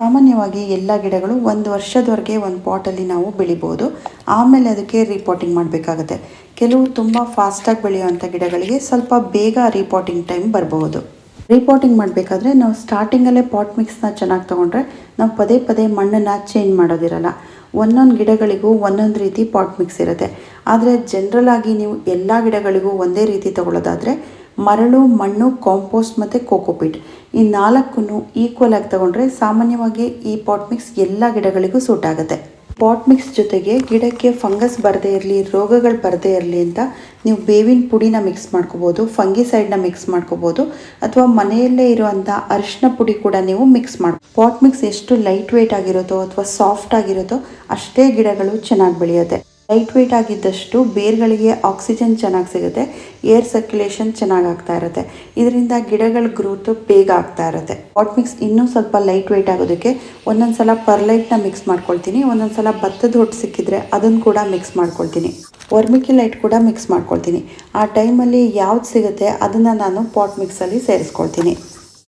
ಸಾಮಾನ್ಯವಾಗಿ ಎಲ್ಲ ಗಿಡಗಳು 1 ವರ್ಷದವರೆಗೆ ಒಂದು ಪಾಟಲ್ಲಿ ನಾವು ಬೆಳಿಬೋದು. ಆಮೇಲೆ ಅದಕ್ಕೆ ರೀಪಾಟಿಂಗ್ ಮಾಡಬೇಕಾಗುತ್ತೆ. ಕೆಲವು ತುಂಬ ಫಾಸ್ಟಾಗಿ ಬೆಳೆಯುವಂಥ ಗಿಡಗಳಿಗೆ ಸ್ವಲ್ಪ ಬೇಗ ರೀಪಾಟಿಂಗ್ ಟೈಮ್ ಬರಬಹುದು. ರೀಪಾಟಿಂಗ್ ಮಾಡಬೇಕಾದ್ರೆ ನಾವು ಸ್ಟಾರ್ಟಿಂಗಲ್ಲೇ ಪಾಟ್ ಮಿಕ್ಸ್ನ ಚೆನ್ನಾಗಿ ತೊಗೊಂಡ್ರೆ ನಾವು ಪದೇ ಪದೇ ಮಣ್ಣನ್ನು ಚೇಂಜ್ ಮಾಡೋದಿರಲ್ಲ. ಒಂದೊಂದು ಗಿಡಗಳಿಗೂ ಒಂದೊಂದು ರೀತಿ ಪಾಟ್ ಮಿಕ್ಸ್ ಇರುತ್ತೆ. ಆದರೆ ಜನರಲ್ ಆಗಿ ನೀವು ಎಲ್ಲ ಗಿಡಗಳಿಗೂ ಒಂದೇ ರೀತಿ ತಗೊಳ್ಳೋದಾದರೆ ಮರಳು, ಮಣ್ಣು, ಕಾಂಪೋಸ್ಟ್ ಮತ್ತು ಕೋಕೋಪೀಟ್ ಈ 4ನ್ನು ಈಕ್ವಲ್ ಆಗಿ ತಗೊಂಡ್ರೆ ಸಾಮಾನ್ಯವಾಗಿ ಈ ಪಾಟ್ ಮಿಕ್ಸ್ ಎಲ್ಲ ಗಿಡಗಳಿಗೂ ಸೂಟ್ ಆಗುತ್ತೆ. ಪಾಟ್ ಮಿಕ್ಸ್ ಜೊತೆಗೆ ಗಿಡಕ್ಕೆ ಫಂಗಸ್ ಬರದೇ ಇರಲಿ, ರೋಗಗಳು ಬರದೇ ಇರಲಿ ಅಂತ ನೀವು ಬೇವಿನ ಪುಡಿನ ಮಿಕ್ಸ್ ಮಾಡ್ಕೋಬೋದು, ಫಂಗಿಸೈಡ್ನ ಮಿಕ್ಸ್ ಮಾಡ್ಕೋಬೋದು, ಅಥವಾ ಮನೆಯಲ್ಲೇ ಇರುವಂಥ ಅರಿಶಿನ ಪುಡಿ ಕೂಡ ನೀವು ಮಿಕ್ಸ್ ಮಾಡಿ. ಪಾಟ್ ಮಿಕ್ಸ್ ಎಷ್ಟು ಲೈಟ್ ವೆಯ್ಟ್ ಆಗಿರುತ್ತೋ ಅಥವಾ ಸಾಫ್ಟ್ ಆಗಿರುತ್ತೋ ಅಷ್ಟೇ ಗಿಡಗಳು ಚೆನ್ನಾಗಿ ಬೆಳೆಯುತ್ತೆ. ಲೈಟ್ ವೆಯ್ಟ್ ಆಗಿದ್ದಷ್ಟು ಬೇರ್ಗಳಿಗೆ ಆಕ್ಸಿಜನ್ ಚೆನ್ನಾಗಿ ಸಿಗುತ್ತೆ, ಏರ್ ಸರ್ಕ್ಯುಲೇಷನ್ ಚೆನ್ನಾಗಿ ಆಗ್ತಾ ಇರುತ್ತೆ. ಇದರಿಂದ ಗಿಡಗಳ ಗ್ರೋತ್ ಬೇಗ ಆಗ್ತಾ ಇರುತ್ತೆ. ಪಾಟ್ ಮಿಕ್ಸ್ ಇನ್ನೂ ಸ್ವಲ್ಪ ಲೈಟ್ ವೆಯ್ಟ್ ಆಗೋದಕ್ಕೆ ಒಂದೊಂದು ಸಲ ಪರ್ಲೈಟ್ನ ಮಿಕ್ಸ್ ಮಾಡ್ಕೊಳ್ತೀನಿ, ಒಂದೊಂದು ಸಲ ಭತ್ತದ ಹೊಟ್ಟು ಸಿಕ್ಕಿದ್ರೆ ಅದನ್ನು ಕೂಡ ಮಿಕ್ಸ್ ಮಾಡ್ಕೊಳ್ತೀನಿ, ವರ್ಮಿಕ್ಯುಲೈಟ್ ಕೂಡ ಮಿಕ್ಸ್ ಮಾಡ್ಕೊಳ್ತೀನಿ. ಆ ಟೈಮಲ್ಲಿ ಯಾವ್ದು ಸಿಗುತ್ತೆ ಅದನ್ನು ನಾನು ಪಾಟ್ ಮಿಕ್ಸಲ್ಲಿ ಸೇರಿಸ್ಕೊಳ್ತೀನಿ.